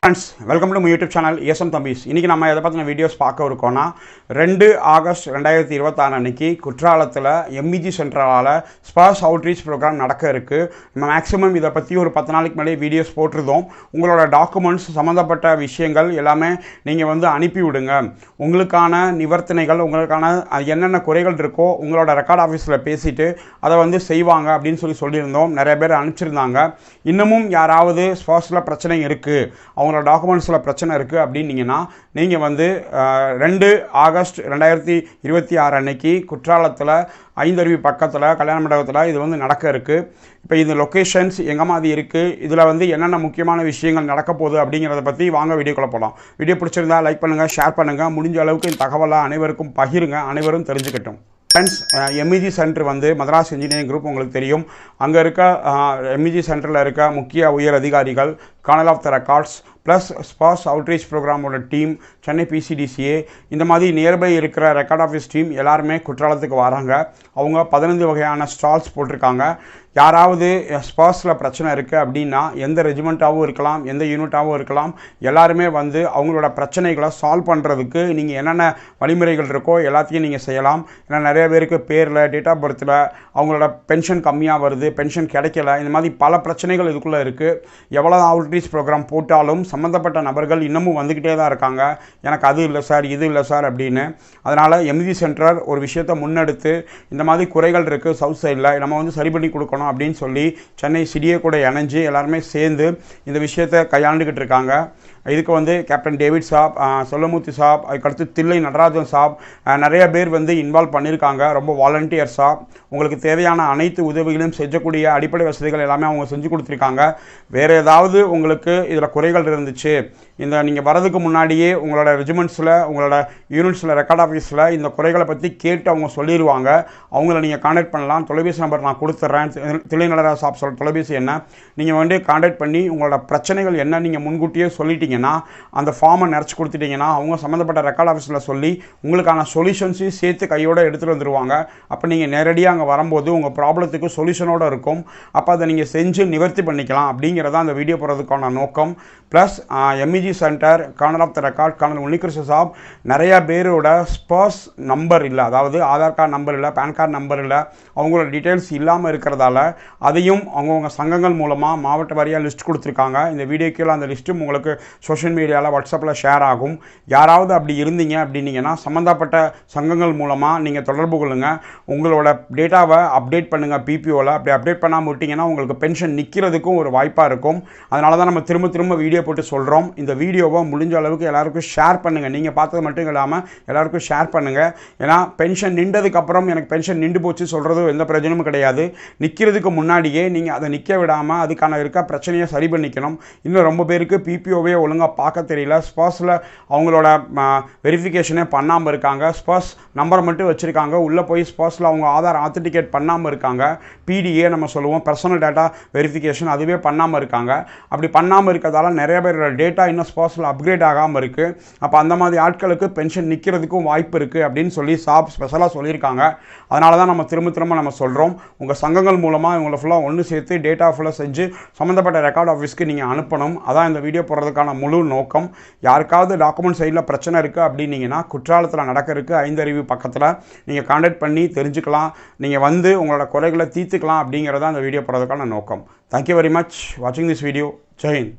Friends, welcome to my YouTube channel ESM தம்பிஸ். இன்றைக்கி நம்ம எதை பற்றின வீடியோஸ் பார்க்க இருக்கோன்னா 2 ஆகஸ்ட் 2026 அன்றைக்கி குற்றாலத்தில் MEG சென்ட்ரலால் ஸ்பர்ஸ் அவுட்ரீச் ப்ரோக்ராம் நடக்க இருக்குது. நம்ம மேக்ஸிமம் இதை பற்றி ஒரு 10 நாளைக்கு மேலே வீடியோஸ் போட்டிருந்தோம். உங்களோட டாக்குமெண்ட்ஸ் சம்மந்தப்பட்ட விஷயங்கள் எல்லாமே நீங்கள் அனுப்பி விடுங்க. உங்களுக்கான நிவர்த்தனைகள், உங்களுக்கான என்னென்ன குறைகள் இருக்கோ உங்களோட ரெக்கார்ட் ஆஃபீஸில் பேசிவிட்டு அதை செய்வாங்க அப்படின்னு சொல்லியிருந்தோம். நிறைய பேர் அனுப்பிச்சிருந்தாங்க. இன்னமும் யாராவது ஸ்பர்ஸில் பிரச்சனை இருக்குது, அவங்களோட டாக்குமெண்ட்ஸில் பிரச்சனை இருக்குது அப்படின்னீங்கன்னா நீங்கள் 2 ஆகஸ்ட் 2026 அன்னைக்கு குற்றாலத்தில் ஐந்தருவி பக்கத்தில் கல்யாண மண்டபத்தில் இது நடக்க இருக்குது. இப்போ இந்த லொக்கேஷன்ஸ் எங்கே மாதிரி இருக்குது, இதில் என்னென்ன முக்கியமான விஷயங்கள் நடக்க போகுது அப்படிங்கிறத பற்றி வாங்க வீடியோக்குள்ளே போகலாம். வீடியோ பிடிச்சிருந்தா லைக் பண்ணுங்கள், ஷேர் பண்ணுங்கள், முடிஞ்ச அளவுக்கு இந்த தகவலை அனைவருக்கும் பகிருங்க, அனைவரும் தெரிஞ்சுக்கட்டும். Friends, MEG centre Madras engineering group உங்களுக்கு தெரியும். அங்கே இருக்க MEG சென்டரில் இருக்க முக்கிய உயர் அதிகாரிகள், colonel of the records plus SPARSH outreach ப்ரோக்ராமோட டீம், சென்னை PCDCA, இந்த மாதிரி நியர்பை இருக்கிற ரெக்கார்ட் ஆஃபீஸ் டீம் எல்லாருமே குற்றாலத்துக்கு வராங்க. அவங்க 15 வகையான ஸ்டால்ஸ் போட்டிருக்காங்க. யாராவது ஸ்பர்ஸில் பிரச்சனை இருக்குது அப்படின்னா எந்த ரெஜிமெண்ட்டாகவும் இருக்கலாம், எந்த யூனிட்டாகவும் இருக்கலாம், எல்லாருமே அவங்களோட பிரச்சனைகளை சால்வ் பண்ணுறதுக்கு நீங்கள் என்னென்ன வழிமுறைகள் இருக்கோ எல்லாத்தையும் நீங்கள் செய்யலாம். ஏன்னா நிறைய பேருக்கு பேரில், டேட் ஆஃப் பர்த்தில் அவங்களோட பென்ஷன் கம்மியாக வருது, பென்ஷன் கிடைக்கல, இந்த மாதிரி பல பிரச்சனைகள் இதுக்குள்ளே இருக்குது. எவ்வளோ அவுட்ரீச் ப்ரோக்ராம் போட்டாலும் சம்மந்தப்பட்ட நபர்கள் இன்னமும் வந்துக்கிட்டே தான் இருக்காங்க. எனக்கு அது இல்லை சார், இது இல்லை சார் அப்படின்னு. அதனால் MEG சென்டர் ஒரு விஷயத்தை முன்னெடுத்து இந்த மாதிரி குறைகள் இருக்குது சவுத் சைடில், நம்ம சரி பண்ணி கொடுக்கணும் அப்படின்னு சொல்லி சென்னை சிடிஏ கூட இணைஞ்சு எல்லாருமே சேர்ந்து இந்த விஷயத்தை கையாண்டுக்கிட்டு இருக்காங்க. இதுக்கு கேப்டன் டேவிட் சாப், சொல்லமூர்த்தி சாப், அதுக்கடுத்து தில்லை நடராஜன் சாப், நிறைய பேர் இன்வால்வ் பண்ணியிருக்காங்க. ரொம்ப வாலண்டியர்ஸாக உங்களுக்கு தேவையான அனைத்து உதவிகளையும் செய்யக்கூடிய அடிப்படை வசதிகள் எல்லாமே அவங்க செஞ்சு கொடுத்துருக்காங்க. வேறு ஏதாவது உங்களுக்கு இதில் குறைகள் இருந்துச்சு, நீங்கள் வரதுக்கு முன்னாடியே உங்களோட ரெஜிமெண்ட்ஸில், உங்களோட யூனிட்ஸில், ரெக்கார்ட் ஆஃபீஸில் இந்த குறைகளை பற்றி கேட்டு அவங்க சொல்லிடுவாங்க. அவங்கள நீங்கள் கான்டாக்ட் பண்ணலாம். தொலைபேசி நம்பர் நான் கொடுத்துட்றேன். தில்லை நடராஜன் சாப் தொலைபேசி என்ன, நீங்கள் கான்டாக்ட் பண்ணி உங்களோட பிரச்சனைகள் என்ன நீங்கள் முன்கூட்டியே சொல்லிட்டீங்கன்னா, அந்த ஃபார்மை நிறச்சி கொடுத்துட்டிங்கன்னா அவங்க சம்மந்தப்பட்ட ரெக்கார்ட் ஆஃபீஸில் சொல்லி உங்களுக்கான சொல்யூஷன்ஸையும் சேர்த்து கையோடு எடுத்துகிட்டு வந்துடுவாங்க. அப்போ நீங்கள் நேரடியாக அங்கே வரும்போது உங்கள் ப்ராப்ளத்துக்கு சொல்யூஷனோடு இருக்கும். அப்போ அதை நீங்கள் செஞ்சு நிவர்த்தி பண்ணிக்கலாம். அப்படிங்கிறத அந்த வீடியோ போகிறதுக்கான நோக்கம். Plus MEG centre, colonel of the record, colonel Unnikrishna saab, நிறையா பேரோட ஸ்பர்ஸ் நம்பர் இல்லை, அதாவது ஆதார் கார்டு நம்பர் இல்லை, பேன் கார்டு நம்பர் இல்லை, அவங்களோட டீட்டெயில்ஸ் இல்லாமல் இருக்கிறதால அதையும் அவங்கவுங்க சங்கங்கள் மூலமாக மாவட்ட வாரியாக லிஸ்ட் கொடுத்துருக்காங்க. இந்த வீடியோக்கில் அந்த லிஸ்ட்டும் உங்களுக்கு சோஷியல் மீடியாவில், வாட்ஸ்அப்பில் ஷேர் ஆகும். யாராவது அப்படி இருந்தீங்க அப்படின்னீங்கன்னா சம்மந்தப்பட்ட சங்கங்கள் மூலமாக நீங்கள் தொடர்பு கொள்ளுங்கள். உங்களோட டேட்டாவை அப்டேட் பண்ணுங்கள் PPOவில். அப்படி அப்டேட் பண்ணாமல் விட்டிங்கன்னா உங்களுக்கு பென்ஷன் நிற்கிறதுக்கும் ஒரு வாய்ப்பாக இருக்கும். அதனால தான் நம்ம திரும்ப வீடியோ போட்டு சொல்கிறோம். இந்த வீடியோவை முடிஞ்ச அளவுக்கு எல்லாருக்கும் ஷேர் பண்ணுங்கள். நீங்கள் பார்த்தது மட்டும் இல்லாமல் எல்லாருக்கும் ஷேர் பண்ணுங்கள். ஏன்னா பென்ஷன் நின்றதுக்கப்புறம் எனக்கு பென்ஷன் நின்று போச்சு சொல்கிறது எந்த பிரயோஜனமும் கிடையாது. நிற்கிறதுக்கு முன்னாடியே நீங்கள் அதை நிற்க விடாமல் அதுக்கான இருக்க பிரச்சனையை சரி பண்ணிக்கணும். இன்னும் ரொம்ப பேருக்கு PPOவே ஒழுங்காக பார்க்க தெரியல. ஸ்பர்ஸில் அவங்களோட வெரிஃபிகேஷனே பண்ணாமல் இருக்காங்க. ஸ்பர்ஸ் நம்பரை மட்டும் வச்சுருக்காங்க. உள்ளே போய் ஸ்பர்ஸில் அவங்க ஆதார் ஆத்தென்டிகேட் பண்ணாமல் இருக்காங்க. PDA நம்ம சொல்லுவோம், பர்சனல் டேட்டா வெரிஃபிகேஷன், அதுவே பண்ணாமல் இருக்காங்க. அப்படி பண்ணாமல் இருக்கிறதால நிறைய பேரோட டேட்டா இன்னும் ஸ்பர்ஸில் அப்கிரேட் ஆகாமல் இருக்குது. அப்போ அந்த மாதிரி ஆட்களுக்கு பென்ஷன் நிற்கிறதுக்கும் வாய்ப்பு இருக்குது அப்படின்னு சொல்லி சாப் ஸ்பெஷலாக சொல்லியிருக்காங்க. அதனால தான் நம்ம திரும்ப நம்ம சொல்கிறோம். உங்கள் சங்கங்கள் மூலமாக இவங்களை ஃபுல்லாக ஒன்று சேர்த்து டேட்டா ஃபுல்லாக செஞ்சு சம்மந்தப்பட்ட ரெக்கார்ட் ஆஃபீஸ்க்கு நீங்கள் அனுப்பணும். அதான் இந்த வீடியோ போடுறதுக்கான முழு நோக்கம். யாருக்காவது டாக்குமெண்ட் சைடில் பிரச்சனை இருக்குது அப்படின்னீங்கன்னா குற்றாலத்தில் நடக்க இருக்குது ஐந்தருவி பக்கத்தில் நீங்கள் கான்டாக்ட் பண்ணி தெரிஞ்சுக்கலாம். நீங்கள் உங்களோட குறைகளை தீர்த்துக்கலாம் அப்படிங்கிறதான் இந்த வீடியோ போடுறதுக்கான நோக்கம். தேங்க்யூ வெரி மச் வாட்சிங் திஸ் வீடியோ. ஜெய் ஹிந்த்.